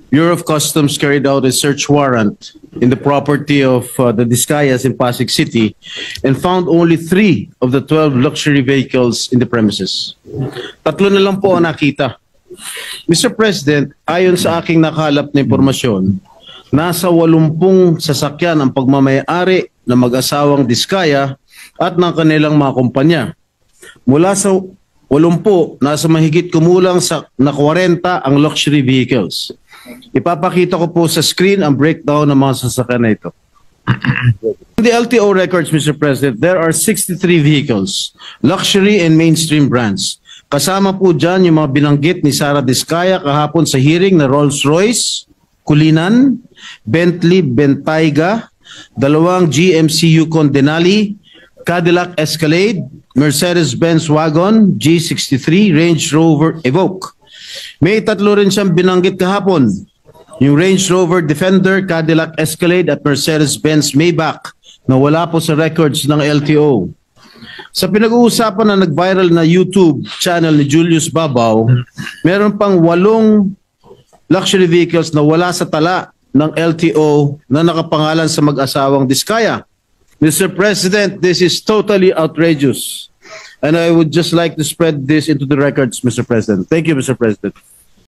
Bureau of Customs carried out a search warrant in the property of the Discayas in Pasig City and found only 3 of the 12 luxury vehicles in the premises. Tatlo na lang po ang nakita. Mr. President, ayon sa aking nakalap na impormasyon, nasa 80 sasakyan ang pagmamayari ng mag-asawang Discaya at ng kanilang mga kumpanya. Mula sa 80, nasa mahigit kumulang na 40 ang luxury vehicles. Ipapakita ko po sa screen ang breakdown ng mga sasakyan na ito. In the LTO records, Mr. President, there are 63 vehicles, luxury and mainstream brands. Kasama po dyan yung mga binanggit ni Sara Discaya kahapon sa hearing na Rolls-Royce, Kulinan, Bentley Bentayga, 2 GMC Yukon Denali, Cadillac Escalade, Mercedes-Benz Wagon, G63, Range Rover Evoque. May 3 rin siyang binanggit kahapon, yung Range Rover Defender, Cadillac Escalade at Mercedes-Benz Maybach na wala po sa records ng LTO. Sa pinag-uusapan na nag-viral na YouTube channel ni Julius Babaw, meron pang 8 luxury vehicles na wala sa tala ng LTO na nakapangalan sa mag-asawang Discaya. Mr. President, this is totally outrageous. And I would just like to spread this into the records, Mr. President. Thank you, Mr. President.